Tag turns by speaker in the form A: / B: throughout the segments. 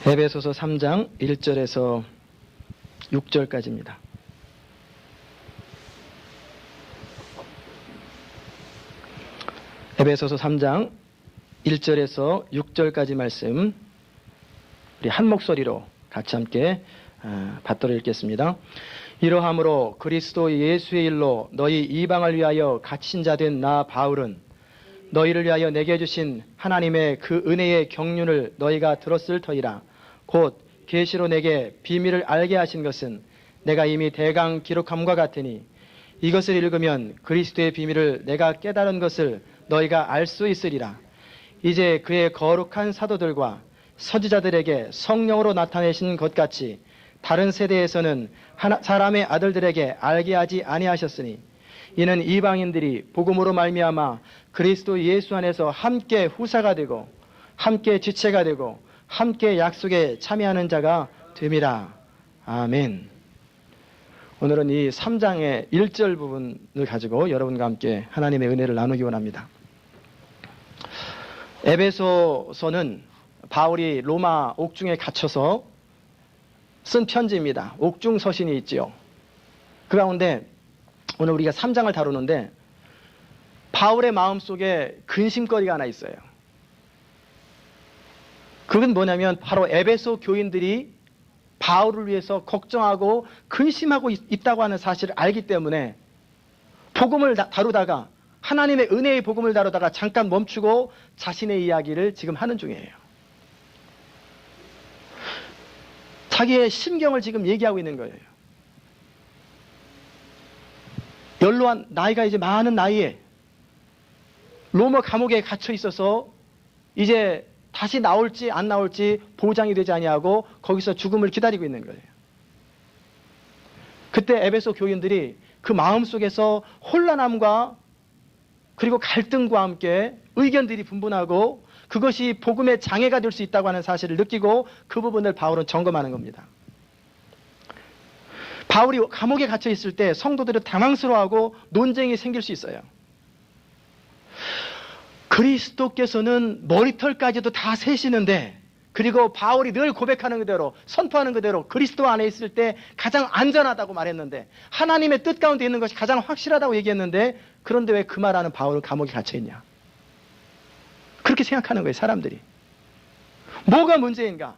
A: 에베소서 3장 1절에서 6절까지입니다. 에베소서 3장 1절에서 6절까지 말씀 우리 한 목소리로 같이 함께 받들어 읽겠습니다. 이러함으로 그리스도 예수의 일로 너희 이방을 위하여 갇힌 자 된 나 바울은 너희를 위하여 내게 주신 하나님의 그 은혜의 경륜을 너희가 들었을 터이라. 곧 계시로 내게 비밀을 알게 하신 것은 내가 이미 대강 기록함과 같으니 이것을 읽으면 그리스도의 비밀을 내가 깨달은 것을 너희가 알 수 있으리라. 이제 그의 거룩한 사도들과 서지자들에게 성령으로 나타내신 것 같이 다른 세대에서는 사람의 아들들에게 알게 하지 아니하셨으니 이는 이방인들이 복음으로 말미암아 그리스도 예수 안에서 함께 후사가 되고 함께 지체가 되고 함께 약속에 참여하는 자가 됨이라. 아멘. 오늘은 이 3장의 1절 부분을 가지고 여러분과 함께 하나님의 은혜를 나누기 원합니다. 에베소서는 바울이 로마 옥중에 갇혀서 쓴 편지입니다. 옥중 서신이 있지요. 그 가운데 오늘 우리가 3장을 다루는데 바울의 마음속에 근심거리가 하나 있어요. 그건 뭐냐면 바로 에베소 교인들이 바울을 위해서 걱정하고 근심하고 있다고 하는 사실을 알기 때문에 복음을 다루다가 하나님의 은혜의 복음을 다루다가 잠깐 멈추고 자신의 이야기를 지금 하는 중이에요. 자기의 심경을 지금 얘기하고 있는 거예요. 연로한 나이가 이제 많은 나이에 로마 감옥에 갇혀 있어서 이제 다시 나올지 안 나올지 보장이 되지 아니하고 거기서 죽음을 기다리고 있는 거예요. 그때 에베소 교인들이 그 마음속에서 혼란함과 그리고 갈등과 함께 의견들이 분분하고 그것이 복음의 장애가 될 수 있다고 하는 사실을 느끼고 그 부분을 바울은 점검하는 겁니다. 바울이 감옥에 갇혀 있을 때 성도들은 당황스러워하고 논쟁이 생길 수 있어요. 그리스도께서는 머리털까지도 다 세시는데 그리고 바울이 늘 고백하는 그대로 선포하는 그대로 그리스도 안에 있을 때 가장 안전하다고 말했는데 하나님의 뜻 가운데 있는 것이 가장 확실하다고 얘기했는데 그런데 왜 그 말하는 바울은 감옥에 갇혀있냐? 그렇게 생각하는 거예요, 사람들이. 뭐가 문제인가?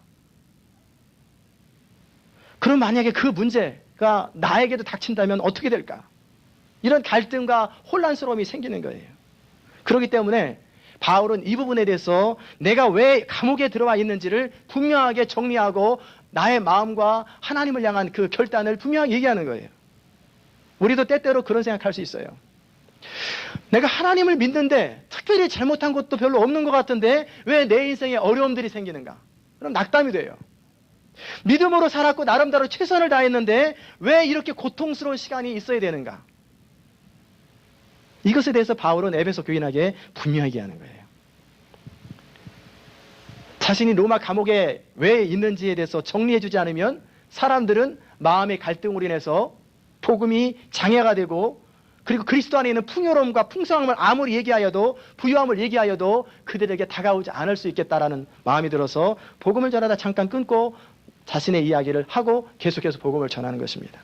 A: 그럼 만약에 그 문제가 나에게도 닥친다면 어떻게 될까? 이런 갈등과 혼란스러움이 생기는 거예요. 그렇기 때문에 바울은 이 부분에 대해서 내가 왜 감옥에 들어와 있는지를 분명하게 정리하고 나의 마음과 하나님을 향한 그 결단을 분명하게 얘기하는 거예요. 우리도 때때로 그런 생각할 수 있어요. 내가 하나님을 믿는데 특별히 잘못한 것도 별로 없는 것 같은데 왜 내 인생에 어려움들이 생기는가? 그럼 낙담이 돼요. 믿음으로 살았고 나름대로 최선을 다했는데 왜 이렇게 고통스러운 시간이 있어야 되는가? 이것에 대해서 바울은 에베소 교인에게 분명하게 하는 거예요. 자신이 로마 감옥에 왜 있는지에 대해서 정리해주지 않으면 사람들은 마음의 갈등으로 인해서 복음이 장애가 되고 그리고 그리스도 안에 있는 풍요로움과 풍성함을 아무리 얘기하여도 부유함을 얘기하여도 그들에게 다가오지 않을 수 있겠다라는 마음이 들어서 복음을 전하다 잠깐 끊고 자신의 이야기를 하고 계속해서 복음을 전하는 것입니다.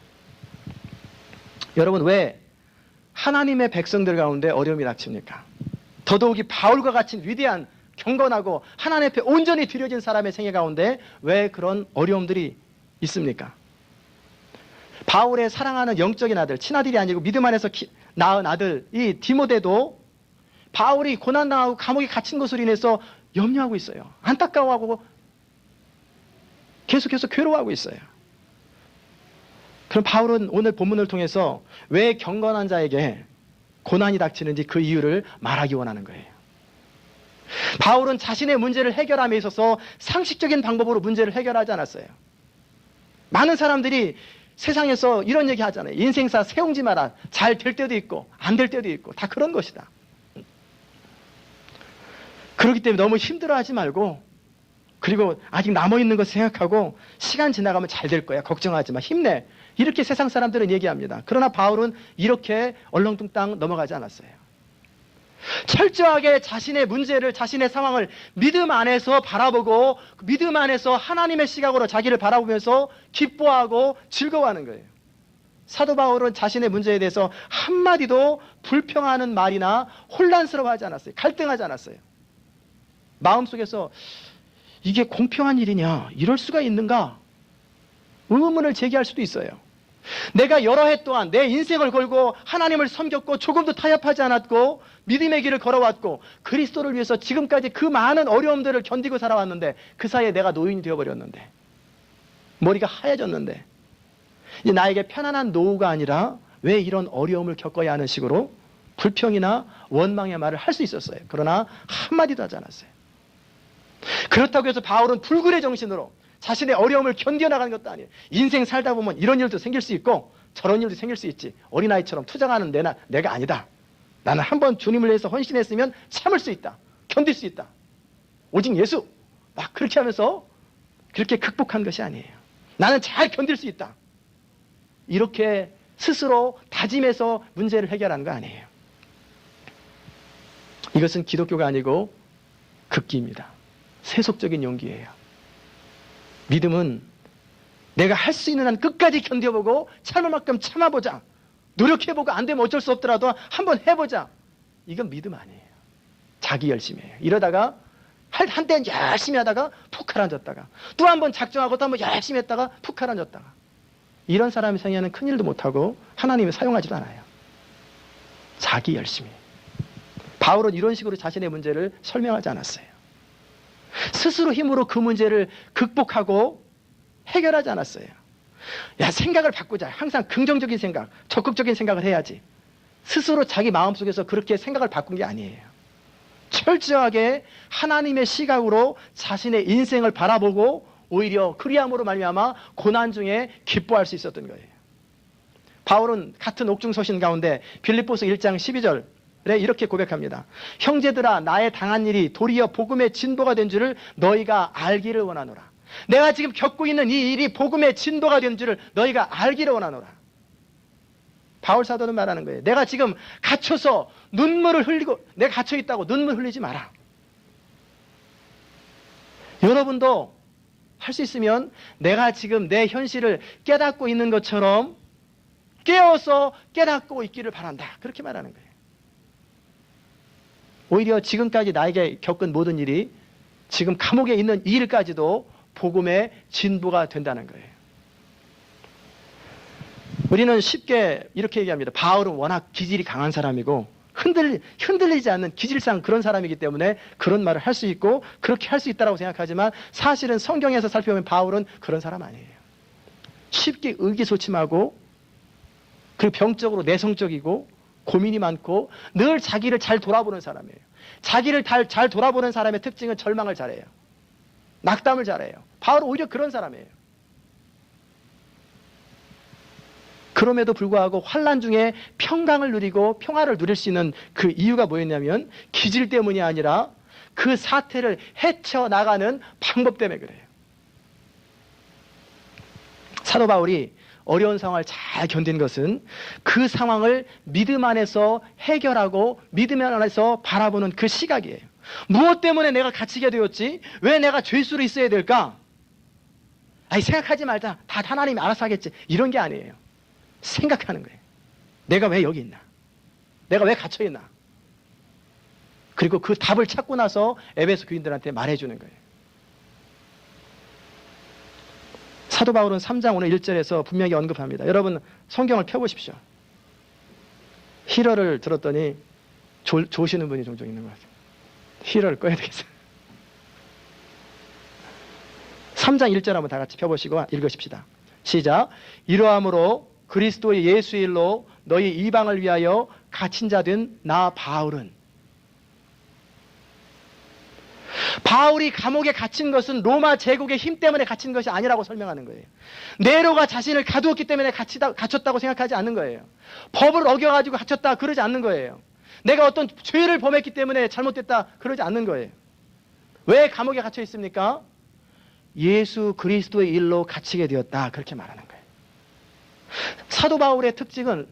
A: 여러분 왜 하나님의 백성들 가운데 어려움이 닥칩니까? 더더욱이 바울과 같은 위대한 경건하고 하나님 앞에 온전히 드려진 사람의 생애 가운데 왜 그런 어려움들이 있습니까? 바울의 사랑하는 영적인 아들, 친아들이 아니고 믿음 안에서 낳은 아들 이 디모데도 바울이 고난당하고 감옥에 갇힌 것으로 인해서 염려하고 있어요. 안타까워하고 계속해서 괴로워하고 있어요. 그럼 바울은 오늘 본문을 통해서 왜 경건한 자에게 고난이 닥치는지 그 이유를 말하기 원하는 거예요. 바울은 자신의 문제를 해결함에 있어서 상식적인 방법으로 문제를 해결하지 않았어요. 많은 사람들이 세상에서 이런 얘기 하잖아요. 인생사 세웅지 마라. 잘 될 때도 있고 안 될 때도 있고 다 그런 것이다. 그렇기 때문에 너무 힘들어하지 말고 그리고 아직 남아있는 것 생각하고 시간 지나가면 잘 될 거야. 걱정하지 마. 힘내. 이렇게 세상 사람들은 얘기합니다. 그러나 바울은 이렇게 얼렁뚱땅 넘어가지 않았어요. 철저하게 자신의 문제를, 자신의 상황을 믿음 안에서 바라보고 믿음 안에서 하나님의 시각으로 자기를 바라보면서 기뻐하고 즐거워하는 거예요. 사도 바울은 자신의 문제에 대해서 한마디도 불평하는 말이나 혼란스러워하지 않았어요. 갈등하지 않았어요. 마음속에서 이게 공평한 일이냐, 이럴 수가 있는가, 의문을 제기할 수도 있어요. 내가 여러 해 동안 내 인생을 걸고 하나님을 섬겼고 조금도 타협하지 않았고 믿음의 길을 걸어왔고 그리스도를 위해서 지금까지 그 많은 어려움들을 견디고 살아왔는데 그 사이에 내가 노인이 되어버렸는데, 머리가 하얘졌는데, 이제 나에게 편안한 노후가 아니라 왜 이런 어려움을 겪어야 하는 식으로 불평이나 원망의 말을 할 수 있었어요. 그러나 한마디도 하지 않았어요. 그렇다고 해서 바울은 불굴의 정신으로 자신의 어려움을 견뎌나가는 것도 아니에요. 인생 살다 보면 이런 일도 생길 수 있고 저런 일도 생길 수 있지. 어린아이처럼 투정하는 내가 아니다. 나는 한번 주님을 위해서 헌신했으면 참을 수 있다. 견딜 수 있다. 오직 예수. 막 그렇게 하면서 그렇게 극복한 것이 아니에요. 나는 잘 견딜 수 있다. 이렇게 스스로 다짐해서 문제를 해결하는 거 아니에요. 이것은 기독교가 아니고 극기입니다. 세속적인 용기예요. 믿음은 내가 할 수 있는 한 끝까지 견뎌보고 참을 만큼 참아보자. 노력해보고 안 되면 어쩔 수 없더라도 한번 해보자. 이건 믿음 아니에요. 자기 열심이에요. 이러다가 한때는 열심히 하다가 푹 가라앉았다가 또 한 번 작정하고 또 한 번 열심히 했다가 푹 가라앉았다가, 이런 사람이 생애는 큰일도 못하고 하나님이 사용하지도 않아요. 자기 열심히. 바울은 이런 식으로 자신의 문제를 설명하지 않았어요. 스스로 힘으로 그 문제를 극복하고 해결하지 않았어요. 야, 생각을 바꾸자. 항상 긍정적인 생각, 적극적인 생각을 해야지. 스스로 자기 마음속에서 그렇게 생각을 바꾼 게 아니에요. 철저하게 하나님의 시각으로 자신의 인생을 바라보고 오히려 그리함으로 말미암아 고난 중에 기뻐할 수 있었던 거예요. 바울은 같은 옥중 서신 가운데 빌립보서 1장 12절에 이렇게 고백합니다. 형제들아, 나의 당한 일이 도리어 복음의 진보가 된 줄을 너희가 알기를 원하노라. 내가 지금 겪고 있는 이 일이 복음의 진보가 된 줄을 너희가 알기를 원하노라. 바울 사도는 말하는 거예요. 내가 지금 갇혀서 눈물을 흘리고, 내가 갇혀 있다고 눈물 흘리지 마라. 여러분도 할 수 있으면 내가 지금 내 현실을 깨닫고 있는 것처럼 깨어서 깨닫고 있기를 바란다. 그렇게 말하는 거예요. 오히려 지금까지 나에게 겪은 모든 일이 지금 감옥에 있는 이 일까지도 복음의 진보가 된다는 거예요. 우리는 쉽게 이렇게 얘기합니다. 바울은 워낙 기질이 강한 사람이고 흔들리지 않는 기질상 그런 사람이기 때문에 그런 말을 할 수 있고 그렇게 할 수 있다고 생각하지만, 사실은 성경에서 살펴보면 바울은 그런 사람 아니에요. 쉽게 의기소침하고, 그리고 병적으로 내성적이고 고민이 많고 늘 자기를 잘 돌아보는 사람이에요. 자기를 잘 돌아보는 사람의 특징은 절망을 잘해요. 낙담을 잘해요. 바울은 오히려 그런 사람이에요. 그럼에도 불구하고 환난 중에 평강을 누리고 평화를 누릴 수 있는 그 이유가 뭐였냐면 기질 때문이 아니라 그 사태를 헤쳐나가는 방법 때문에 그래요. 사도 바울이 어려운 상황을 잘 견딘 것은 그 상황을 믿음 안에서 해결하고 믿음 안에서 바라보는 그 시각이에요. 무엇 때문에 내가 갇히게 되었지? 왜 내가 죄수로 있어야 될까? 아니, 생각하지 말자. 다 하나님이 알아서 하겠지. 이런 게 아니에요. 생각하는 거예요. 내가 왜 여기 있나? 내가 왜 갇혀 있나? 그리고 그 답을 찾고 나서 에베소 교인들한테 말해주는 거예요. 사도 바울은 3장 오늘 1절에서 분명히 언급합니다. 여러분 성경을 펴보십시오. 히러를 들었더니 조시는 분이 종종 있는 것 같아요. 히러를 꺼야 되겠어요. 3장 1절 한번 다 같이 펴보시고 읽으십시다. 시작. 이러함으로 그리스도의 예수의 일로 너희 이방을 위하여 갇힌 자 된 나 바울은. 바울이 감옥에 갇힌 것은 로마 제국의 힘 때문에 갇힌 것이 아니라고 설명하는 거예요. 네로가 자신을 가두었기 때문에 갇혔다고 생각하지 않는 거예요. 법을 어겨가지고 갇혔다 그러지 않는 거예요. 내가 어떤 죄를 범했기 때문에 잘못됐다 그러지 않는 거예요. 왜 감옥에 갇혀 있습니까? 예수 그리스도의 일로 갇히게 되었다 그렇게 말하는 거예요. 사도 바울의 특징은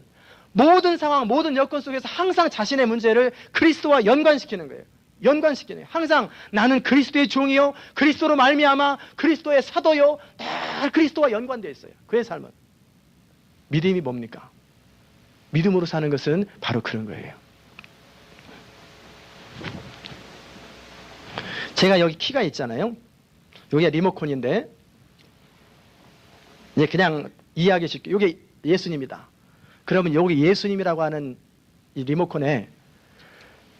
A: 모든 상황, 모든 여건 속에서 항상 자신의 문제를 그리스도와 연관시키는 거예요. 연관시키는 거예요. 항상 나는 그리스도의 종이요, 그리스도로 말미암아 그리스도의 사도요, 다 그리스도와 연관되어 있어요. 그의 삶은. 믿음이 뭡니까? 믿음으로 사는 것은 바로 그런 거예요. 제가 여기 키가 있잖아요. 여기가 리모컨인데, 이제 그냥 이해하기 쉽게, 여기 예수님이다. 그러면 여기 예수님이라고 하는 이 리모컨에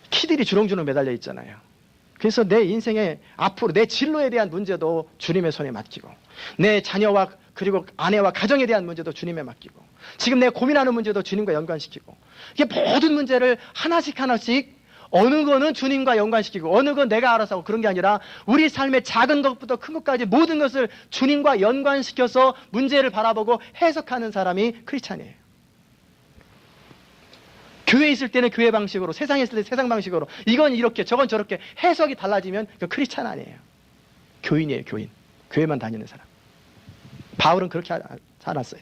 A: 키들이 주렁주렁 매달려 있잖아요. 그래서 내 인생의 앞으로 내 진로에 대한 문제도 주님의 손에 맡기고, 내 자녀와 그리고 아내와 가정에 대한 문제도 주님에 맡기고, 지금 내 고민하는 문제도 주님과 연관시키고, 이게 모든 문제를 하나씩 하나씩 어느 거는 주님과 연관시키고 어느 건 내가 알아서 하고 그런 게 아니라 우리 삶의 작은 것부터 큰 것까지 모든 것을 주님과 연관시켜서 문제를 바라보고 해석하는 사람이 크리스찬이에요. 교회에 있을 때는 교회 방식으로, 세상에 있을 때 세상 방식으로, 이건 이렇게 저건 저렇게 해석이 달라지면 그 크리스찬 아니에요. 교인이에요. 교인. 교회만 다니는 사람. 바울은 그렇게 하지 않았어요.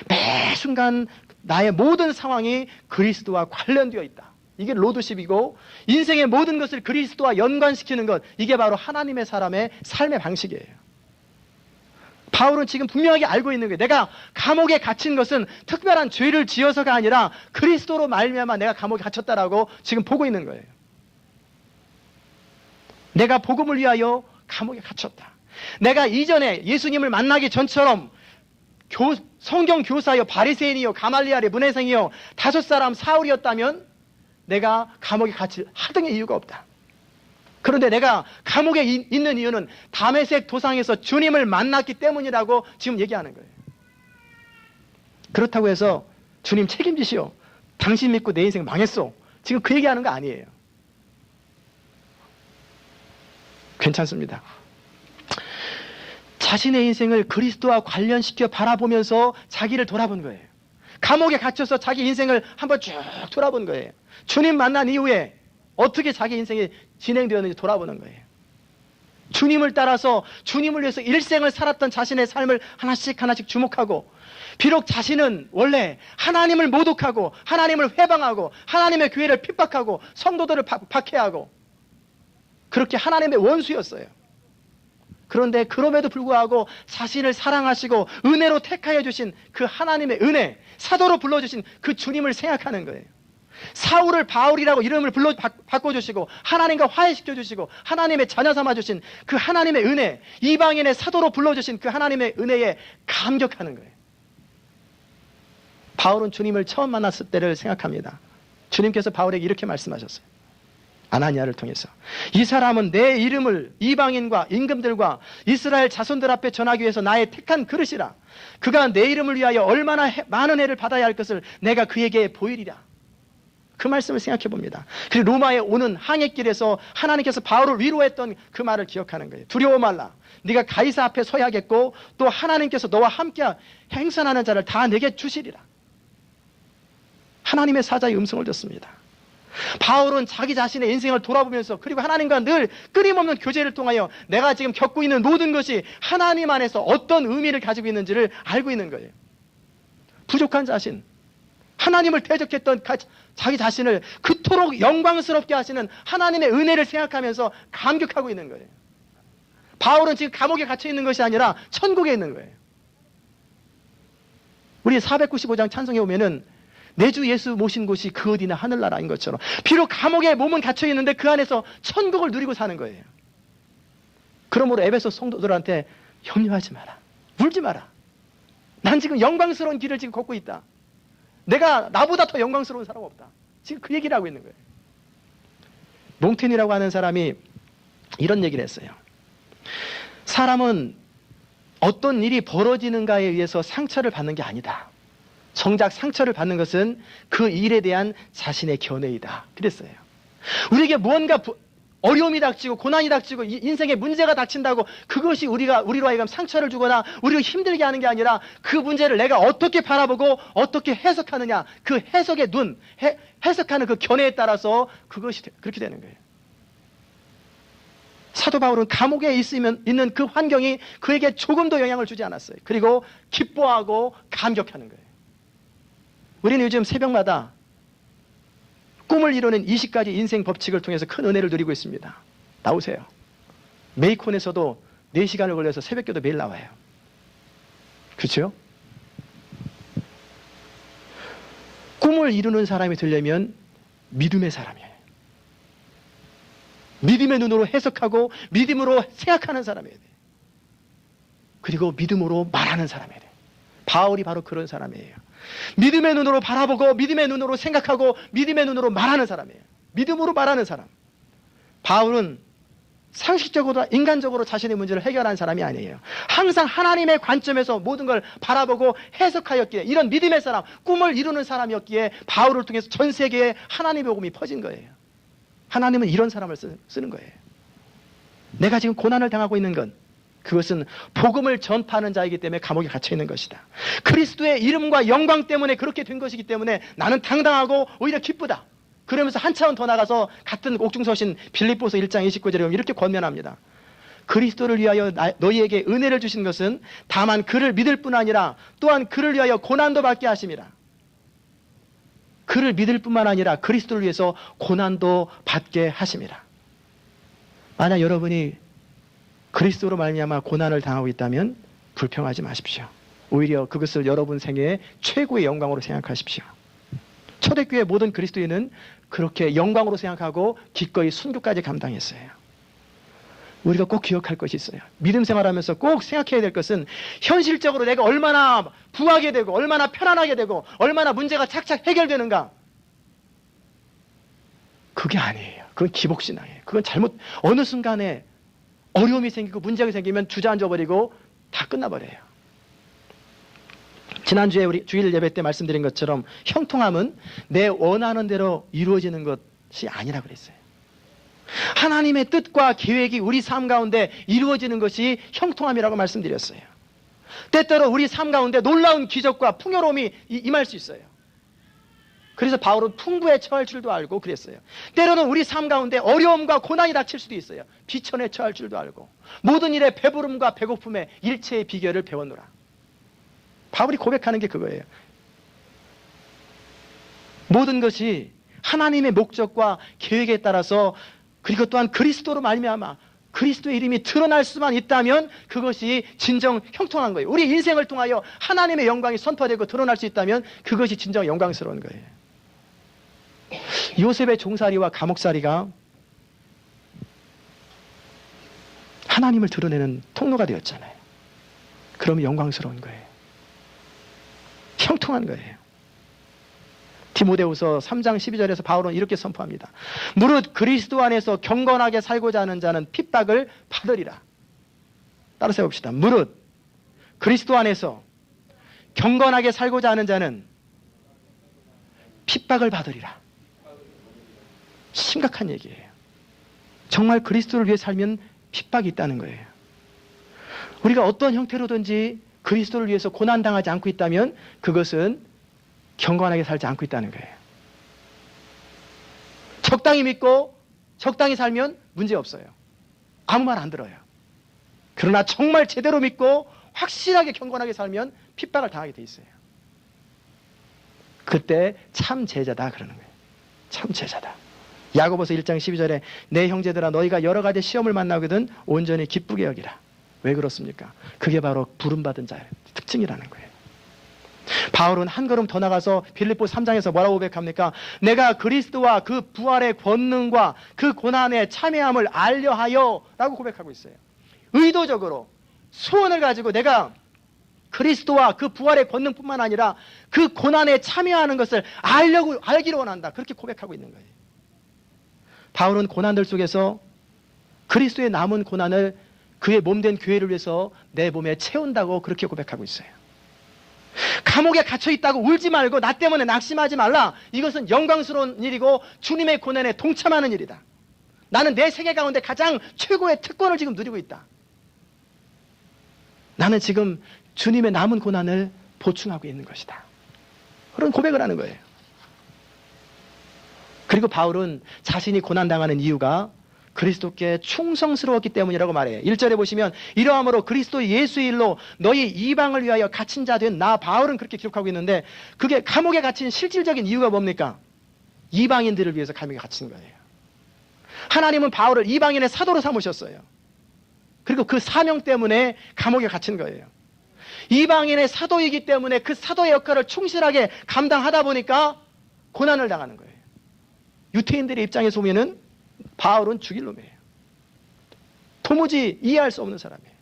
A: 매 순간 나의 모든 상황이 그리스도와 관련되어 있다. 이게 로드십이고, 인생의 모든 것을 그리스도와 연관시키는 것, 이게 바로 하나님의 사람의 삶의 방식이에요. 바울은 지금 분명하게 알고 있는 거예요. 내가 감옥에 갇힌 것은 특별한 죄를 지어서가 아니라 그리스도로 말미암아 내가 감옥에 갇혔다라고 지금 보고 있는 거예요. 내가 복음을 위하여 감옥에 갇혔다. 내가 이전에 예수님을 만나기 전처럼 성경 교사여 바리새인이요 가말리엘의 문해생이요 다섯 사람 사울이었다면 내가 감옥에 갇힐 하등의 이유가 없다. 그런데 내가 감옥에 있는 이유는 다메섹 도상에서 주님을 만났기 때문이라고 지금 얘기하는 거예요. 그렇다고 해서 주님 책임지시오, 당신 믿고 내 인생 망했어, 지금 그 얘기하는 거 아니에요. 괜찮습니다. 자신의 인생을 그리스도와 관련시켜 바라보면서 자기를 돌아본 거예요. 감옥에 갇혀서 자기 인생을 한번 쭉 돌아본 거예요. 주님 만난 이후에 어떻게 자기 인생이 진행되었는지 돌아보는 거예요. 주님을 따라서 주님을 위해서 일생을 살았던 자신의 삶을 하나씩 하나씩 주목하고, 비록 자신은 원래 하나님을 모독하고 하나님을 회방하고 하나님의 교회를 핍박하고 성도들을 박해하고 그렇게 하나님의 원수였어요. 그런데 그럼에도 불구하고 자신을 사랑하시고 은혜로 택하여 주신 그 하나님의 은혜, 사도로 불러주신 그 주님을 생각하는 거예요. 사울을 바울이라고 이름을 바꿔주시고 하나님과 화해시켜주시고 하나님의 자녀 삼아주신 그 하나님의 은혜, 이방인의 사도로 불러주신 그 하나님의 은혜에 감격하는 거예요. 바울은 주님을 처음 만났을 때를 생각합니다. 주님께서 바울에게 이렇게 말씀하셨어요. 아나니아를 통해서, 이 사람은 내 이름을 이방인과 임금들과 이스라엘 자손들 앞에 전하기 위해서 나의 택한 그릇이라. 그가 내 이름을 위하여 얼마나 많은 해를 받아야 할 것을 내가 그에게 보이리라. 그 말씀을 생각해 봅니다. 그리고 로마에 오는 항해길에서 하나님께서 바울을 위로했던 그 말을 기억하는 거예요. 두려워 말라. 네가 가이사 앞에 서야겠고 또 하나님께서 너와 함께 행선하는 자를 다 내게 주시리라. 하나님의 사자의 음성을 듣습니다. 바울은 자기 자신의 인생을 돌아보면서, 그리고 하나님과 늘 끊임없는 교제를 통하여 내가 지금 겪고 있는 모든 것이 하나님 안에서 어떤 의미를 가지고 있는지를 알고 있는 거예요. 부족한 자신, 하나님을 대적했던 자기 자신을 그토록 영광스럽게 하시는 하나님의 은혜를 생각하면서 감격하고 있는 거예요. 바울은 지금 감옥에 갇혀 있는 것이 아니라 천국에 있는 거예요. 우리 495장 찬송에 보면은 내 주 예수 모신 곳이 그 어디나 하늘나라인 것처럼, 비록 감옥에 몸은 갇혀 있는데 그 안에서 천국을 누리고 사는 거예요. 그러므로 에베소 성도들한테 염려하지 마라, 울지 마라. 난 지금 영광스러운 길을 지금 걷고 있다. 내가 나보다 더 영광스러운 사람 없다. 지금 그 얘기를 하고 있는 거예요. 몽텐이라고 하는 사람이 이런 얘기를 했어요. 사람은 어떤 일이 벌어지는가에 의해서 상처를 받는 게 아니다. 정작 상처를 받는 것은 그 일에 대한 자신의 견해이다. 그랬어요. 우리에게 무언가 어려움이 닥치고 고난이 닥치고 인생에 문제가 닥친다고 그것이 우리로 하여금 상처를 주거나 우리를 힘들게 하는 게 아니라, 그 문제를 내가 어떻게 바라보고 어떻게 해석하느냐, 그 해석의 눈, 해석하는 그 견해에 따라서 그것이 그렇게 되는 거예요. 사도 바울은 감옥에 있는 그 환경이 그에게 조금도 영향을 주지 않았어요. 그리고 기뻐하고 감격하는 거예요. 우리는 요즘 새벽마다 꿈을 이루는 20가지 인생 법칙을 통해서 큰 은혜를 누리고 있습니다. 나오세요. 메이콘에서도 4시간을 걸려서 새벽기도 매일 나와요. 그렇죠? 꿈을 이루는 사람이 되려면 믿음의 사람이에요. 믿음의 눈으로 해석하고 믿음으로 생각하는 사람이어야 돼요. 그리고 믿음으로 말하는 사람이어야 돼요. 바울이 바로 그런 사람이에요. 믿음의 눈으로 바라보고 믿음의 눈으로 생각하고 믿음의 눈으로 말하는 사람이에요. 믿음으로 말하는 사람. 바울은 상식적으로 인간적으로 자신의 문제를 해결하는 사람이 아니에요. 항상 하나님의 관점에서 모든 걸 바라보고 해석하였기에, 이런 믿음의 사람, 꿈을 이루는 사람이었기에 바울을 통해서 전 세계에 하나님의 복음이 퍼진 거예요. 하나님은 이런 사람을 쓰는 거예요. 내가 지금 고난을 당하고 있는 건 그것은 복음을 전파하는 자이기 때문에 감옥에 갇혀 있는 것이다. 그리스도의 이름과 영광 때문에 그렇게 된 것이기 때문에 나는 당당하고 오히려 기쁘다. 그러면서 한 차원 더 나가서 같은 옥중서신 빌립보서 1장 29절에 보면 이렇게 권면합니다. 그리스도를 위하여 너희에게 은혜를 주신 것은 다만 그를 믿을 뿐 아니라 또한 그를 위하여 고난도 받게 하심이라. 그를 믿을 뿐만 아니라 그리스도를 위해서 고난도 받게 하심이라. 만약 여러분이 그리스도로 말미암아 고난을 당하고 있다면 불평하지 마십시오. 오히려 그것을 여러분 생애의 최고의 영광으로 생각하십시오. 초대교회 모든 그리스도인은 그렇게 영광으로 생각하고 기꺼이 순교까지 감당했어요. 우리가 꼭 기억할 것이 있어요. 믿음 생활하면서 꼭 생각해야 될 것은 현실적으로 내가 얼마나 부하게 되고 얼마나 편안하게 되고 얼마나 문제가 착착 해결되는가. 그게 아니에요. 그건 기복신앙이에요. 그건 잘못, 어느 순간에 어려움이 생기고 문제가 생기면 주저앉아버리고 다 끝나버려요. 지난주에 우리 주일 예배 때 말씀드린 것처럼 형통함은 내 원하는 대로 이루어지는 것이 아니라 그랬어요. 하나님의 뜻과 계획이 우리 삶 가운데 이루어지는 것이 형통함이라고 말씀드렸어요. 때때로 우리 삶 가운데 놀라운 기적과 풍요로움이 임할 수 있어요. 그래서 바울은 풍부에 처할 줄도 알고 그랬어요. 때로는 우리 삶 가운데 어려움과 고난이 닥칠 수도 있어요. 비천에 처할 줄도 알고 모든 일에 배부름과 배고픔에 일체의 비결을 배웠노라. 바울이 고백하는 게 그거예요. 모든 것이 하나님의 목적과 계획에 따라서, 그리고 또한 그리스도로 말미암아 그리스도의 이름이 드러날 수만 있다면 그것이 진정 형통한 거예요. 우리 인생을 통하여 하나님의 영광이 선포되고 드러날 수 있다면 그것이 진정 영광스러운 거예요. 요셉의 종살이와 감옥살이가 하나님을 드러내는 통로가 되었잖아요. 그러면 영광스러운 거예요. 형통한 거예요. 디모데후서 3장 12절에서 바울은 이렇게 선포합니다. 무릇 그리스도 안에서 경건하게 살고자 하는 자는 핍박을 받으리라. 따라서 해봅시다. 무릇 그리스도 안에서 경건하게 살고자 하는 자는 핍박을 받으리라. 심각한 얘기예요. 정말 그리스도를 위해 살면 핍박이 있다는 거예요. 우리가 어떤 형태로든지 그리스도를 위해서 고난당하지 않고 있다면 그것은 경건하게 살지 않고 있다는 거예요. 적당히 믿고 적당히 살면 문제 없어요. 아무 말 안 들어요. 그러나 정말 제대로 믿고 확실하게 경건하게 살면 핍박을 당하게 돼 있어요. 그때 참 제자다 그러는 거예요. 참 제자다. 야고보서 1장 12절에 내 형제들아 너희가 여러 가지 시험을 만나거든 온전히 기쁘게 여기라. 왜 그렇습니까? 그게 바로 부름받은 자의 특징이라는 거예요. 바울은 한 걸음 더 나가서 빌립보 3장에서 뭐라고 고백합니까? 내가 그리스도와 그 부활의 권능과 그 고난의 참여함을 알려하여 라고 고백하고 있어요. 의도적으로 소원을 가지고 내가 그리스도와 그 부활의 권능뿐만 아니라 그 고난에 참여하는 것을 알기를 원한다. 그렇게 고백하고 있는 거예요. 바울은 고난들 속에서 그리스도의 남은 고난을 그의 몸된 교회를 위해서 내 몸에 채운다고 그렇게 고백하고 있어요. 감옥에 갇혀 있다고 울지 말고 나 때문에 낙심하지 말라. 이것은 영광스러운 일이고 주님의 고난에 동참하는 일이다. 나는 내 세계 가운데 가장 최고의 특권을 지금 누리고 있다. 나는 지금 주님의 남은 고난을 보충하고 있는 것이다. 그런 고백을 하는 거예요. 그리고 바울은 자신이 고난당하는 이유가 그리스도께 충성스러웠기 때문이라고 말해요. 1절에 보시면 이러함으로 그리스도 예수의 일로 너희 이방을 위하여 갇힌 자 된 나 바울은 그렇게 기록하고 있는데, 그게 감옥에 갇힌 실질적인 이유가 뭡니까? 이방인들을 위해서 감옥에 갇힌 거예요. 하나님은 바울을 이방인의 사도로 삼으셨어요. 그리고 그 사명 때문에 감옥에 갇힌 거예요. 이방인의 사도이기 때문에 그 사도의 역할을 충실하게 감당하다 보니까 고난을 당하는 거예요. 유태인들의 입장에서 보면은 바울은 죽일 놈이에요. 도무지 이해할 수 없는 사람이에요.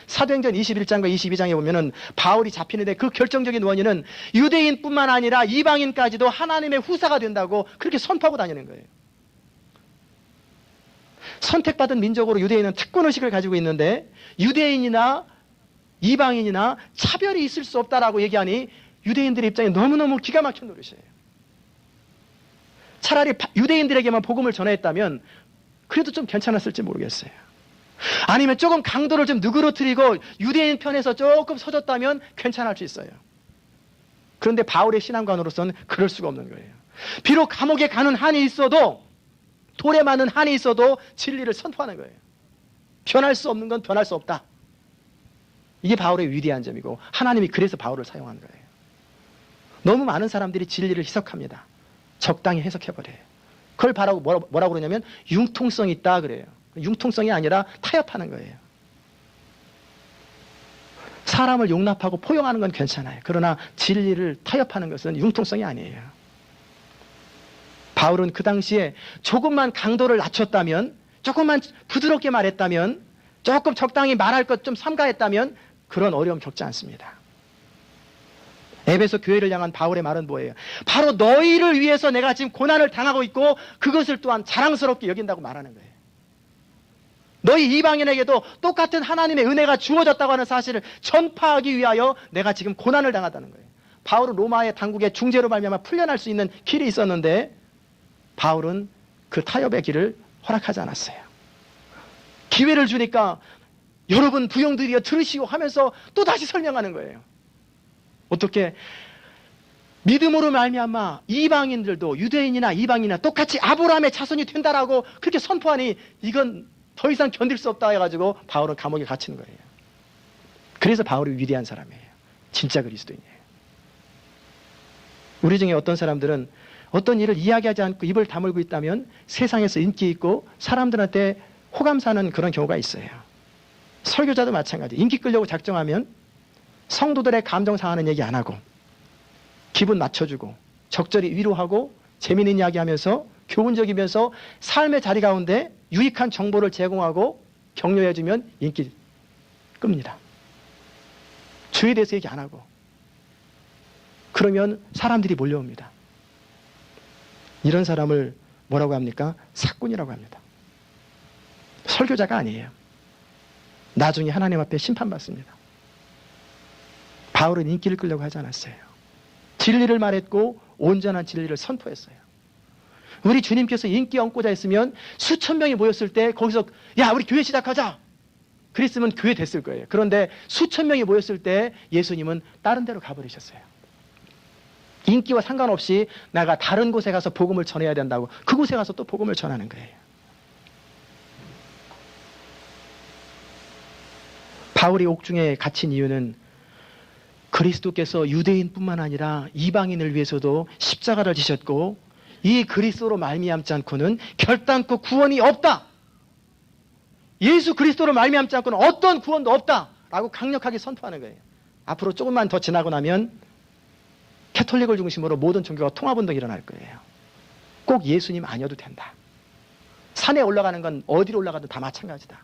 A: 사도행전 21장과 22장에 보면은 바울이 잡히는데 그 결정적인 원인은 유대인뿐만 아니라 이방인까지도 하나님의 후사가 된다고 그렇게 선포하고 다니는 거예요. 선택받은 민족으로 유대인은 특권의식을 가지고 있는데 유대인이나 이방인이나 차별이 있을 수 없다라고 얘기하니 유대인들의 입장에 너무너무 기가 막힌 노릇이에요. 차라리 유대인들에게만 복음을 전했다면 그래도 좀 괜찮았을지 모르겠어요. 아니면 조금 강도를 좀 누그러뜨리고 유대인 편에서 조금 서줬다면 괜찮을 수 있어요. 그런데 바울의 신앙관으로서는 그럴 수가 없는 거예요. 비록 감옥에 가는 한이 있어도, 돌에 맞는 한이 있어도 진리를 선포하는 거예요. 변할 수 없는 건 변할 수 없다. 이게 바울의 위대한 점이고 하나님이 그래서 바울을 사용한 거예요. 너무 많은 사람들이 진리를 해석합니다. 적당히 해석해버려요. 그걸 바라고 뭐라고 그러냐면 융통성이 있다 그래요. 융통성이 아니라 타협하는 거예요. 사람을 용납하고 포용하는 건 괜찮아요. 그러나 진리를 타협하는 것은 융통성이 아니에요. 바울은 그 당시에 조금만 강도를 낮췄다면, 조금만 부드럽게 말했다면, 조금 적당히 말할 것 좀 삼가했다면 그런 어려움 겪지 않습니다. 에베소 교회를 향한 바울의 말은 뭐예요? 바로 너희를 위해서 내가 지금 고난을 당하고 있고 그것을 또한 자랑스럽게 여긴다고 말하는 거예요. 너희 이방인에게도 똑같은 하나님의 은혜가 주어졌다고 하는 사실을 전파하기 위하여 내가 지금 고난을 당하다는 거예요. 바울은 로마의 당국의 중재로 말미암아 풀려날 수 있는 길이 있었는데 바울은 그 타협의 길을 허락하지 않았어요. 기회를 주니까 여러분 부형들이여 들으시고 하면서 또 다시 설명하는 거예요. 어떻게 믿음으로 말미암아 이방인들도 유대인이나 이방인이나 똑같이 아브라함의 자손이 된다라고 그렇게 선포하니 이건 더 이상 견딜 수 없다 해가지고 바울은 감옥에 갇힌 거예요. 그래서 바울이 위대한 사람이에요. 진짜 그리스도인이에요. 우리 중에 어떤 사람들은 어떤 일을 이야기하지 않고 입을 다물고 있다면 세상에서 인기 있고 사람들한테 호감 사는 그런 경우가 있어요. 설교자도 마찬가지. 인기 끌려고 작정하면 성도들의 감정 상하는 얘기 안 하고 기분 맞춰주고 적절히 위로하고 재미있는 이야기하면서 교훈적이면서 삶의 자리 가운데 유익한 정보를 제공하고 격려해주면 인기 끕니다. 주에 대해서 얘기 안 하고 그러면 사람들이 몰려옵니다. 이런 사람을 뭐라고 합니까? 사꾼이라고 합니다. 설교자가 아니에요. 나중에 하나님 앞에 심판받습니다. 바울은 인기를 끌려고 하지 않았어요. 진리를 말했고 온전한 진리를 선포했어요. 우리 주님께서 인기 얹고자 했으면 수천 명이 모였을 때 거기서 야 우리 교회 시작하자 그랬으면 교회 됐을 거예요. 그런데 수천 명이 모였을 때 예수님은 다른 데로 가버리셨어요. 인기와 상관없이 내가 다른 곳에 가서 복음을 전해야 된다고 그곳에 가서 또 복음을 전하는 거예요. 바울이 옥중에 갇힌 이유는 그리스도께서 유대인뿐만 아니라 이방인을 위해서도 십자가를 지셨고 이 그리스도로 말미암지 않고는 결단코 구원이 없다. 예수 그리스도로 말미암지 않고는 어떤 구원도 없다라고 강력하게 선포하는 거예요. 앞으로 조금만 더 지나고 나면 캐톨릭을 중심으로 모든 종교가 통합운동이 일어날 거예요. 꼭 예수님 아니어도 된다. 산에 올라가는 건 어디로 올라가든 다 마찬가지다.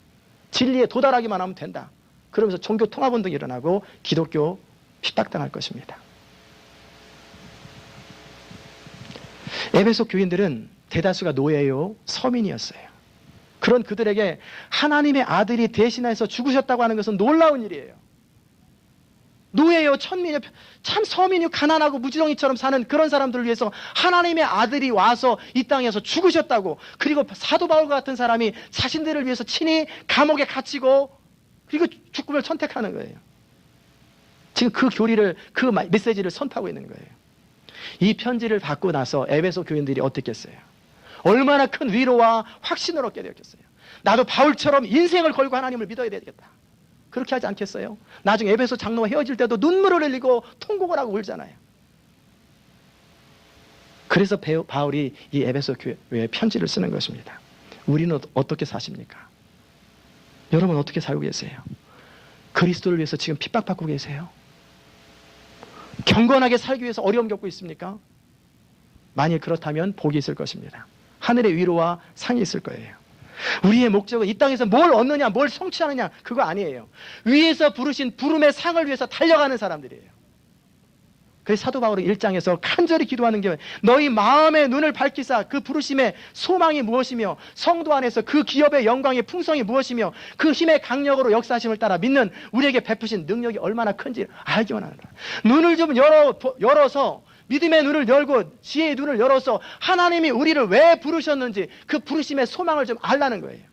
A: 진리에 도달하기만 하면 된다. 그러면서 종교 통합운동이 일어나고 기독교 핍박당할 것입니다. 에베소 교인들은 대다수가 노예요, 서민이었어요. 그런 그들에게 하나님의 아들이 대신해서 죽으셨다고 하는 것은 놀라운 일이에요. 노예요, 천민요, 참 서민요, 가난하고 무지렁이처럼 사는 그런 사람들을 위해서 하나님의 아들이 와서 이 땅에서 죽으셨다고, 그리고 사도 바울 같은 사람이 자신들을 위해서 친히 감옥에 갇히고 그리고 죽음을 선택하는 거예요. 지금 그 교리를, 그 메시지를 선포하고 있는 거예요. 이 편지를 받고 나서 에베소 교인들이 어떻게 했어요? 얼마나 큰 위로와 확신을 얻게 되었겠어요. 나도 바울처럼 인생을 걸고 하나님을 믿어야 되겠다. 그렇게 하지 않겠어요? 나중에 에베소 장로와 헤어질 때도 눈물을 흘리고 통곡을 하고 울잖아요. 그래서 바울이 이 에베소 교회에 편지를 쓰는 것입니다. 우리는 어떻게 사십니까? 여러분 어떻게 살고 계세요? 그리스도를 위해서 지금 핍박받고 계세요? 경건하게 살기 위해서 어려움 겪고 있습니까? 만일 그렇다면 복이 있을 것입니다. 하늘의 위로와 상이 있을 거예요. 우리의 목적은 이 땅에서 뭘 얻느냐, 뭘 성취하느냐, 그거 아니에요. 위에서 부르신 부름의 상을 위해서 달려가는 사람들이에요. 그래서 사도 바울은 1장에서 간절히 기도하는 게 너희 마음의 눈을 밝히사 그 부르심의 소망이 무엇이며 성도 안에서 그 기업의 영광의 풍성이 무엇이며 그 힘의 강력으로 역사하심을 따라 믿는 우리에게 베푸신 능력이 얼마나 큰지 알기 원한다. 눈을 좀 열어서 믿음의 눈을 열고 지혜의 눈을 열어서 하나님이 우리를 왜 부르셨는지 그 부르심의 소망을 좀 알라는 거예요.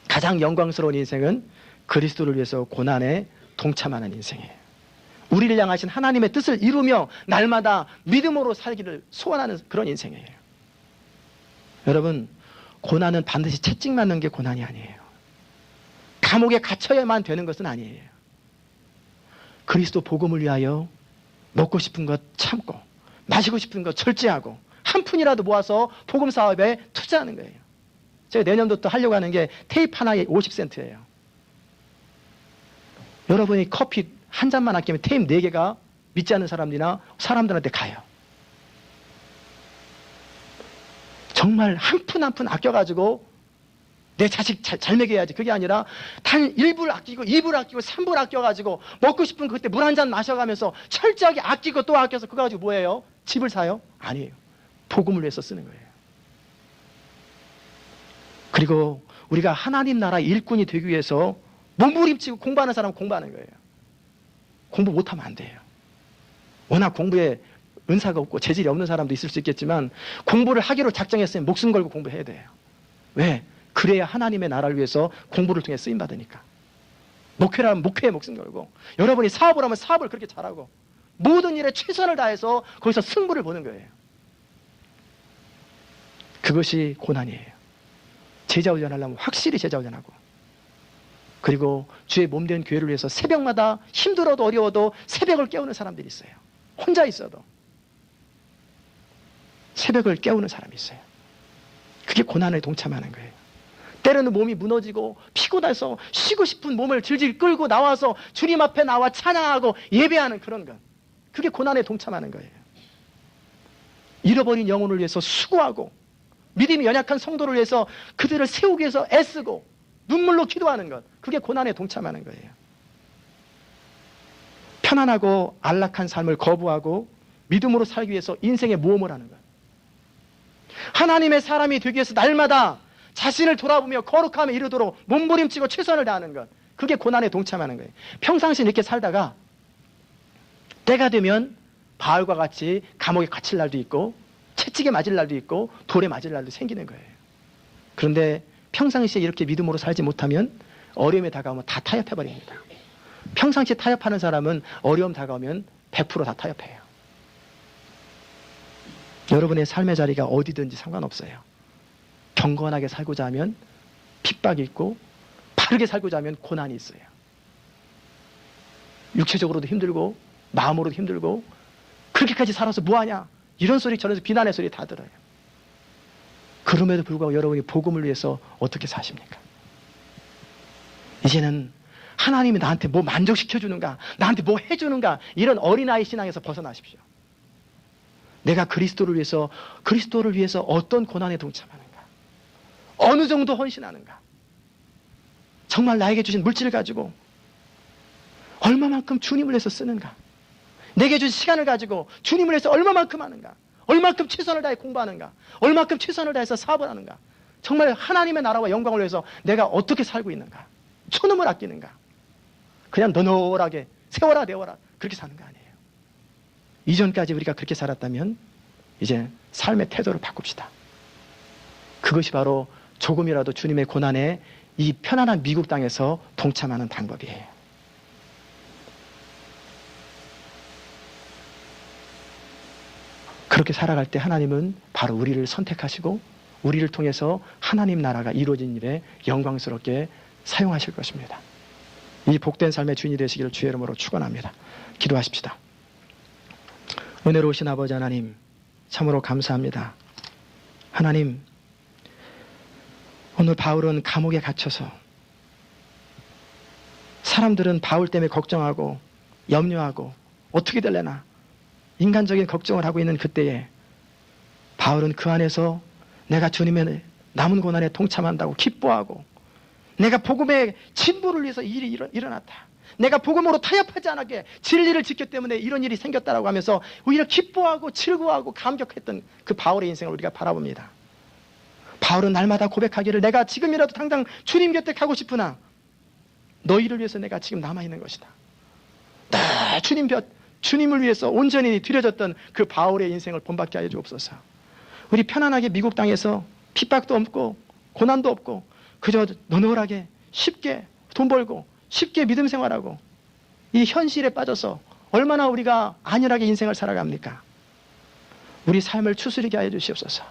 A: 가장 영광스러운 인생은 그리스도를 위해서 고난에 동참하는 인생이에요. 우리를 향하신 하나님의 뜻을 이루며 날마다 믿음으로 살기를 소원하는 그런 인생이에요. 여러분, 고난은 반드시 채찍맞는 게 고난이 아니에요. 감옥에 갇혀야만 되는 것은 아니에요. 그리스도 복음을 위하여 먹고 싶은 것 참고 마시고 싶은 것 절제하고 한 푼이라도 모아서 복음 사업에 투자하는 거예요. 제가 내년부터 하려고 하는 게 테이프 하나에 50센트예요. 여러분이 커피 한 잔만 아끼면 테이프 4개가 믿지 않는 사람들이나 사람들한테 가요. 정말 한 푼 한 푼 아껴가지고 내 자식 잘 먹여야지. 그게 아니라 단 1불 아끼고 2불 아끼고 3불 아껴가지고 먹고 싶은 그때 물 한 잔 마셔가면서 철저하게 아끼고 또 아껴서 그거 가지고 뭐예요? 집을 사요? 아니에요. 복음을 위해서 쓰는 거예요. 그리고 우리가 하나님 나라 일꾼이 되기 위해서 몸부림치고 공부하는 사람은 공부하는 거예요. 공부 못하면 안 돼요. 워낙 공부에 은사가 없고 재질이 없는 사람도 있을 수 있겠지만 공부를 하기로 작정했으면 목숨 걸고 공부해야 돼요. 왜? 그래야 하나님의 나라를 위해서 공부를 통해 쓰임받으니까. 목회라면 목회에 목숨 걸고 여러분이 사업을 하면 사업을 그렇게 잘하고 모든 일에 최선을 다해서 거기서 승부를 보는 거예요. 그것이 고난이에요. 제자훈련하려면 확실히 제자훈련하고 그리고 주의 몸된 교회를 위해서 새벽마다 힘들어도 어려워도 새벽을 깨우는 사람들이 있어요. 혼자 있어도 새벽을 깨우는 사람이 있어요. 그게 고난에 동참하는 거예요. 때로는 몸이 무너지고 피곤해서 쉬고 싶은 몸을 질질 끌고 나와서 주님 앞에 나와 찬양하고 예배하는 그런 것. 그게 고난에 동참하는 거예요. 잃어버린 영혼을 위해서 수고하고 믿음이 연약한 성도를 위해서 그들을 세우기 위해서 애쓰고 눈물로 기도하는 것. 그게 고난에 동참하는 거예요. 편안하고 안락한 삶을 거부하고 믿음으로 살기 위해서 인생의 모험을 하는 것. 하나님의 사람이 되기 위해서 날마다 자신을 돌아보며 거룩함에 이르도록 몸부림치고 최선을 다하는 것. 그게 고난에 동참하는 거예요. 평상시 이렇게 살다가 때가 되면 바울과 같이 감옥에 갇힐 날도 있고 채찍에 맞을 날도 있고 돌에 맞을 날도 생기는 거예요. 그런데 평상시에 이렇게 믿음으로 살지 못하면 어려움에 다가오면 다 타협해버립니다. 평상시에 타협하는 사람은 어려움 다가오면 100% 다 타협해요. 여러분의 삶의 자리가 어디든지 상관없어요. 경건하게 살고자 하면 핍박이 있고 바르게 살고자 하면 고난이 있어요. 육체적으로도 힘들고 마음으로도 힘들고 그렇게까지 살아서 뭐하냐 이런 소리 저런 비난의 소리 다 들어요. 그럼에도 불구하고 여러분이 복음을 위해서 어떻게 사십니까? 이제는 하나님이 나한테 뭐 만족시켜주는가 나한테 뭐 해주는가 이런 어린아이 신앙에서 벗어나십시오. 내가 그리스도를 위해서 어떤 고난에 동참하는가 어느 정도 헌신하는가 정말 나에게 주신 물질을 가지고 얼마만큼 주님을 위해서 쓰는가 내게 주신 시간을 가지고 주님을 위해서 얼마만큼 하는가 얼마만큼 최선을 다해 공부하는가 얼마만큼 최선을 다해서 사업을 하는가 정말 하나님의 나라와 영광을 위해서 내가 어떻게 살고 있는가 초놈을 아끼는가 그냥 너널하게 세워라 내워라 그렇게 사는 거 아니에요. 이전까지 우리가 그렇게 살았다면 이제 삶의 태도를 바꿉시다. 그것이 바로 조금이라도 주님의 고난에 이 편안한 미국 땅에서 동참하는 방법이에요. 그렇게 살아갈 때 하나님은 바로 우리를 선택하시고 우리를 통해서 하나님 나라가 이루어진 일에 영광스럽게 사용하실 것입니다. 이 복된 삶의 주인이 되시기를 주의 이름으로 축원합니다. 기도하십시다. 은혜로우신 아버지 하나님, 참으로 감사합니다. 하나님, 오늘 바울은 감옥에 갇혀서 사람들은 바울 때문에 걱정하고 염려하고 어떻게 될래나 인간적인 걱정을 하고 있는 그때에 바울은 그 안에서 내가 주님의 남은 고난에 동참한다고 기뻐하고, 내가 복음의 진보를 위해서 일이 일어났다, 내가 복음으로 타협하지 않게 진리를 지켰기 때문에 이런 일이 생겼다라고 하면서 오히려 기뻐하고 즐거워하고 감격했던 그 바울의 인생을 우리가 바라봅니다. 바울은 날마다 고백하기를 내가 지금이라도 당장 주님 곁에 가고 싶으나 너희를 위해서 내가 지금 남아있는 것이다. 주님을 위해서 온전히 드려졌던 그 바울의 인생을 본받게 하여 주옵소서. 우리 편안하게 미국 땅에서 핍박도 없고 고난도 없고 그저 너널하게 쉽게 돈 벌고 쉽게 믿음 생활하고 이 현실에 빠져서 얼마나 우리가 안일하게 인생을 살아갑니까? 우리 삶을 추스리게 하여 주시옵소서.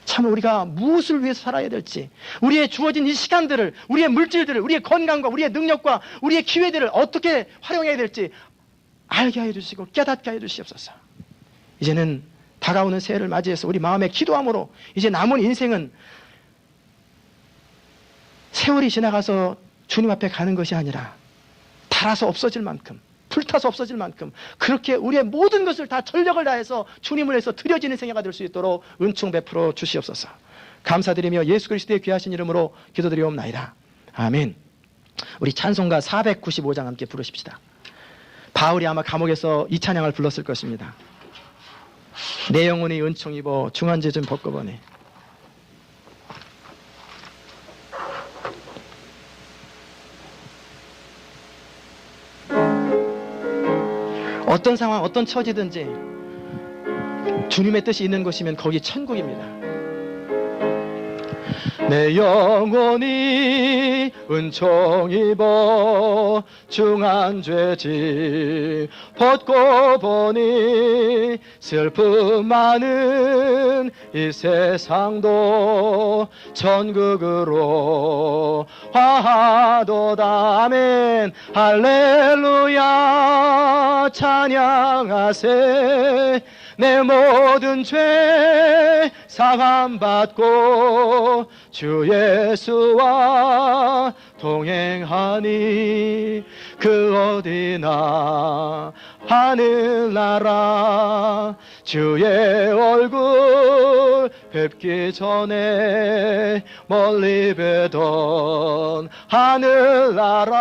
A: 참 우리가 무엇을 위해서 살아야 될지, 우리의 주어진 이 시간들을, 우리의 물질들을, 우리의 건강과 우리의 능력과 우리의 기회들을 어떻게 활용해야 될지 알게 하여 주시고 깨닫게 하여 주시옵소서. 이제는 다가오는 새해를 맞이해서 우리 마음에 기도함으로 이제 남은 인생은 세월이 지나가서 주님 앞에 가는 것이 아니라 닳아서 없어질 만큼, 불타서 없어질 만큼 그렇게 우리의 모든 것을 다 전력을 다해서 주님을 위해서 드려지는 생애가 될 수 있도록 은총 베풀어 주시옵소서. 감사드리며 예수 그리스도의 귀하신 이름으로 기도드리옵나이다. 아멘. 우리 찬송가 495장 함께 부르십시다. 바울이 아마 감옥에서 이 찬양을 불렀을 것입니다. 내 영혼이 은총 입어 중한죄 좀 벗고보니. 어떤 상황, 어떤 처지든지 주님의 뜻이 있는 곳이면 거기 천국입니다. 내 영혼이 은총 입어 중한 죄짐 벗고 보니 슬픔 많은 이 세상도 천국으로 화하도다. 아멘. 할렐루야 찬양하세. 내 모든 죄 사함받고 주 예수와 동행하니 그 어디나 하늘나라 주의 얼굴 뵙기 전에 멀리 뵈던 하늘나라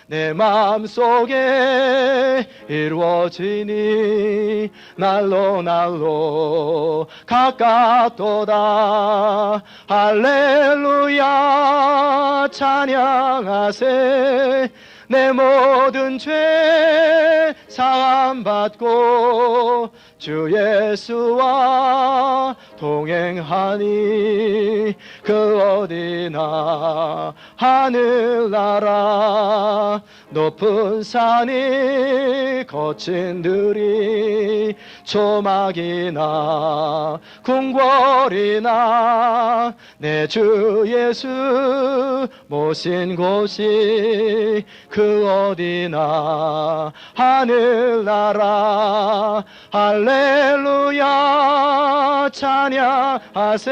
A: 내 마음속에 이루어지니 날로 날로 가깝도다. 할렐루야 찬양하세. 내 모든 죄 사함받고 주 예수와 동행하니 그 어디나 하늘나라 높은 산이 거친 들이 조막이나 궁궐이나 내 주 예수 모신 곳이 그 어디나 하늘나라 할렐루야 찬양하세.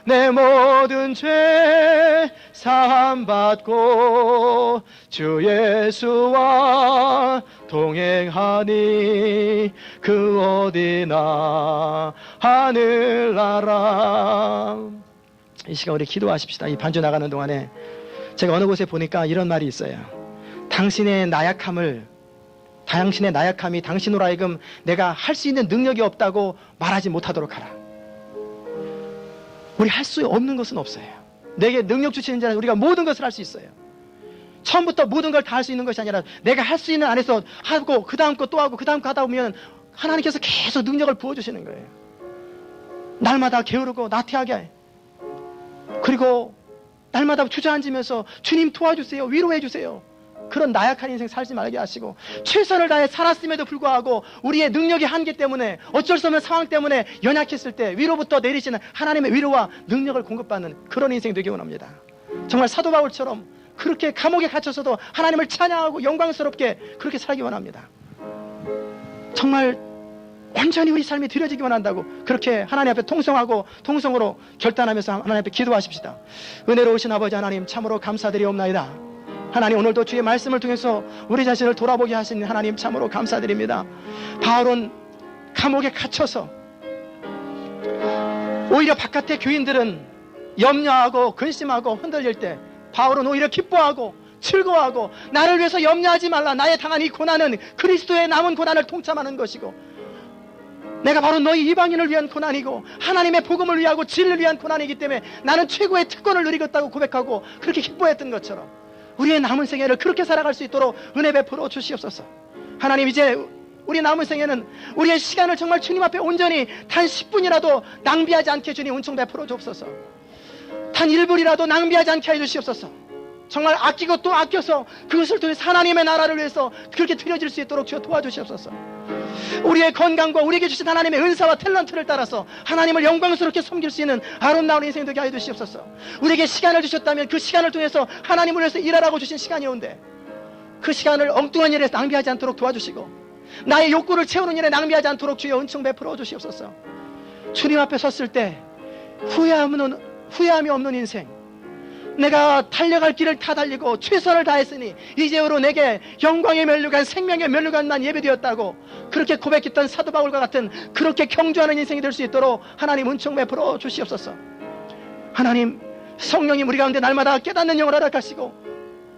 A: 내 모든 죄 사함받고 주 예수와 동행하니 그 어디나 하늘나라. 이 시간 우리 기도하십시다. 이 반주 나가는 동안에 제가 어느 곳에 보니까 이런 말이 있어요. 당신의 나약함이 당신으로 하여금 내가 할 수 있는 능력이 없다고 말하지 못하도록 하라. 우리 할 수 없는 것은 없어요. 내게 능력 주시는 자는 우리가 모든 것을 할 수 있어요. 처음부터 모든 걸 다 할 수 있는 것이 아니라 내가 할 수 있는 안에서 하고 그 다음 거 또 하고 그 다음 거 하다 보면 하나님께서 계속 능력을 부어주시는 거예요. 날마다 게으르고 나태하게, 그리고 날마다 주저앉으면서 주님 도와주세요, 위로해 주세요, 그런 나약한 인생 살지 말게 하시고, 최선을 다해 살았음에도 불구하고 우리의 능력의 한계 때문에, 어쩔 수 없는 상황 때문에 연약했을 때 위로부터 내리시는 하나님의 위로와 능력을 공급받는 그런 인생 되기 원합니다. 정말 사도 바울처럼 그렇게 감옥에 갇혀서도 하나님을 찬양하고 영광스럽게 그렇게 살기 원합니다. 정말 완전히 우리 삶이 드려지기 원한다고 그렇게 하나님 앞에 통성하고 통성으로 결단하면서 하나님 앞에 기도하십시다. 은혜로우신 아버지 하나님, 참으로 감사드리옵나이다. 하나님, 오늘도 주의 말씀을 통해서 우리 자신을 돌아보게 하신 하나님, 참으로 감사드립니다. 바울은 감옥에 갇혀서 오히려 바깥의 교인들은 염려하고 근심하고 흔들릴 때 바울은 오히려 기뻐하고 즐거워하고, 나를 위해서 염려하지 말라, 나의 당한 이 고난은 그리스도의 남은 고난을 통참하는 것이고, 내가 바로 너희 이방인을 위한 고난이고 하나님의 복음을 위하고 진리를 위한 고난이기 때문에 나는 최고의 특권을 누리겠다고 고백하고 그렇게 기뻐했던 것처럼 우리의 남은 생애를 그렇게 살아갈 수 있도록 은혜 베풀어 주시옵소서. 하나님, 이제 우리 남은 생애는 우리의 시간을 정말 주님 앞에 온전히 단 10분이라도 낭비하지 않게 주님 은총 베풀어 주옵소서. 단 1분이라도 낭비하지 않게 해주시옵소서. 정말 아끼고 또 아껴서 그것을 통해서 하나님의 나라를 위해서 그렇게 드려질 수 있도록 주여 도와주시옵소서. 우리의 건강과 우리에게 주신 하나님의 은사와 탤런트를 따라서 하나님을 영광스럽게 섬길 수 있는 아름다운 인생 되게 하여 주시옵소서. 우리에게 시간을 주셨다면 그 시간을 통해서 하나님을 위해서 일하라고 주신 시간이온데 그 시간을 엉뚱한 일에 낭비하지 않도록 도와주시고, 나의 욕구를 채우는 일에 낭비하지 않도록 주여 은총 베풀어 주시옵소서. 주님 앞에 섰을 때 후회함이 없는 인생, 내가 달려갈 길을 다 달리고 최선을 다했으니 이제후로 내게 영광의 면류관, 생명의 면류관만 예배되었다고 그렇게 고백했던 사도 바울과 같은 그렇게 경주하는 인생이 될 수 있도록 하나님 은총 베풀어 주시옵소서. 하나님, 성령님 우리 가운데 날마다 깨닫는 영을 허락하시고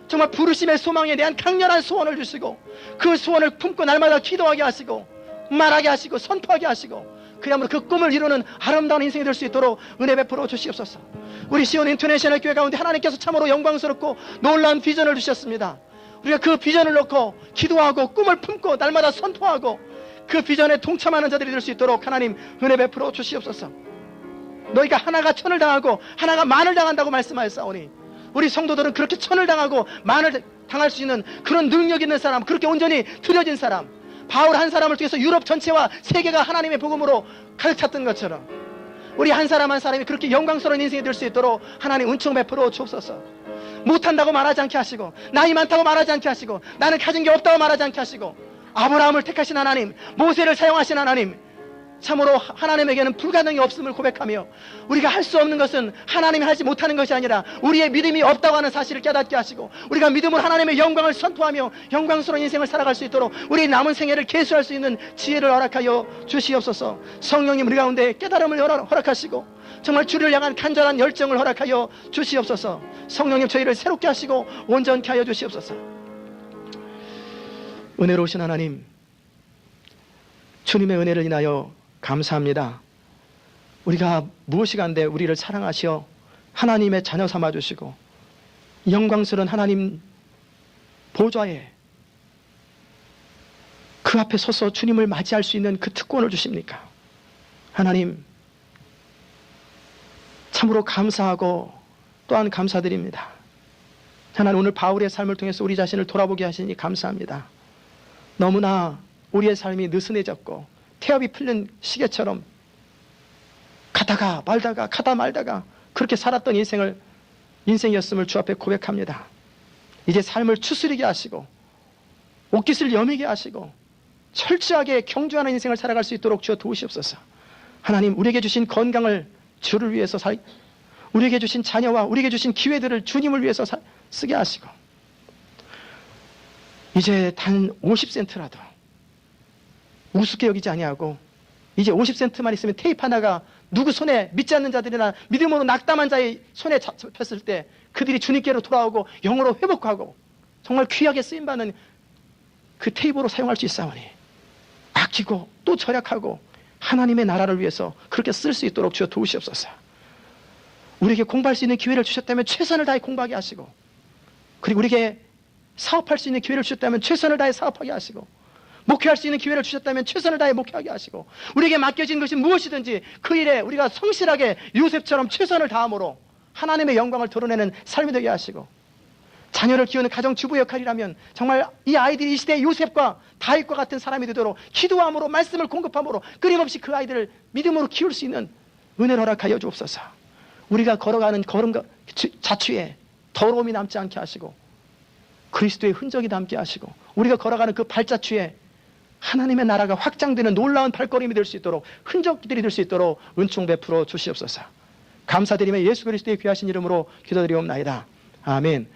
A: 정말 부르심의 소망에 대한 강렬한 소원을 주시고 그 소원을 품고 날마다 기도하게 하시고 말하게 하시고 선포하게 하시고 그야말로 그 꿈을 이루는 아름다운 인생이 될 수 있도록 은혜 베풀어 주시옵소서. 우리 시온 인터내셔널 교회 가운데 하나님께서 참으로 영광스럽고 놀라운 비전을 주셨습니다. 우리가 그 비전을 놓고 기도하고 꿈을 품고 날마다 선포하고 그 비전에 동참하는 자들이 될 수 있도록 하나님 은혜 베풀어 주시옵소서. 너희가 하나가 천을 당하고 하나가 만을 당한다고 말씀하였사오니 우리 성도들은 그렇게 천을 당하고 만을 당할 수 있는 그런 능력 있는 사람, 그렇게 온전히 드려진 사람, 바울 한 사람을 통해서 유럽 전체와 세계가 하나님의 복음으로 가득 찼던 것처럼 우리 한 사람 한 사람이 그렇게 영광스러운 인생이 될 수 있도록 하나님 은총 베풀어 주옵소서. 못한다고 말하지 않게 하시고 나이 많다고 말하지 않게 하시고 나는 가진 게 없다고 말하지 않게 하시고 아브라함을 택하신 하나님, 모세를 사용하신 하나님, 참으로 하나님에게는 불가능이 없음을 고백하며 우리가 할 수 없는 것은 하나님이 하지 못하는 것이 아니라 우리의 믿음이 없다고 하는 사실을 깨닫게 하시고 우리가 믿음으로 하나님의 영광을 선포하며 영광스러운 인생을 살아갈 수 있도록 우리 남은 생애를 계수할 수 있는 지혜를 허락하여 주시옵소서. 성령님 우리 가운데 깨달음을 허락하시고 정말 주를 향한 간절한 열정을 허락하여 주시옵소서. 성령님 저희를 새롭게 하시고 온전케 하여 주시옵소서. 은혜로우신 하나님, 주님의 은혜를 인하여 감사합니다. 우리가 무엇이 간데 우리를 사랑하시어 하나님의 자녀 삼아주시고 영광스러운 하나님 보좌에 그 앞에 서서 주님을 맞이할 수 있는 그 특권을 주십니까? 하나님, 참으로 감사하고 또한 감사드립니다. 하나님, 오늘 바울의 삶을 통해서 우리 자신을 돌아보게 하시니 감사합니다. 너무나 우리의 삶이 느슨해졌고 태엽이 풀린 시계처럼 가다가 말다가 가다 말다가 그렇게 살았던 인생이었음을 주 앞에 고백합니다. 이제 삶을 추스리게 하시고 옷깃을 여미게 하시고 철저하게 경주하는 인생을 살아갈 수 있도록 주어 도우시옵소서. 하나님, 우리에게 주신 건강을 주를 위해서 우리에게 주신 자녀와 우리에게 주신 기회들을 주님을 위해서 쓰게 하시고 이제 단 50센트라도 우습게 여기지 아니하고 이제 50센트만 있으면 테이프 하나가 누구 손에 믿지 않는 자들이나 믿음으로 낙담한 자의 손에 잡혔을 때 그들이 주님께로 돌아오고 영으로 회복하고 정말 귀하게 쓰임받는 그 테이프로 사용할 수 있사오니 아끼고 또 절약하고 하나님의 나라를 위해서 그렇게 쓸 수 있도록 주여 도우시옵소서. 우리에게 공부할 수 있는 기회를 주셨다면 최선을 다해 공부하게 하시고 그리고 우리에게 사업할 수 있는 기회를 주셨다면 최선을 다해 사업하게 하시고 목회할 수 있는 기회를 주셨다면 최선을 다해 목회하게 하시고 우리에게 맡겨진 것이 무엇이든지 그 일에 우리가 성실하게 요셉처럼 최선을 다함으로 하나님의 영광을 드러내는 삶이 되게 하시고 자녀를 키우는 가정주부 역할이라면 정말 이 아이들이 이 시대의 요셉과 다윗과 같은 사람이 되도록 기도함으로 말씀을 공급함으로 끊임없이 그 아이들을 믿음으로 키울 수 있는 은혜를 허락하여 주옵소서. 우리가 걸어가는 걸음과 자취에 더러움이 남지 않게 하시고 그리스도의 흔적이 남게 하시고 우리가 걸어가는 그 발자취에 하나님의 나라가 확장되는 놀라운 발걸음이 될 수 있도록 흔적들이 될 수 있도록 은총 베풀어 주시옵소서. 감사드리며 예수 그리스도의 귀하신 이름으로 기도드리옵나이다. 아멘.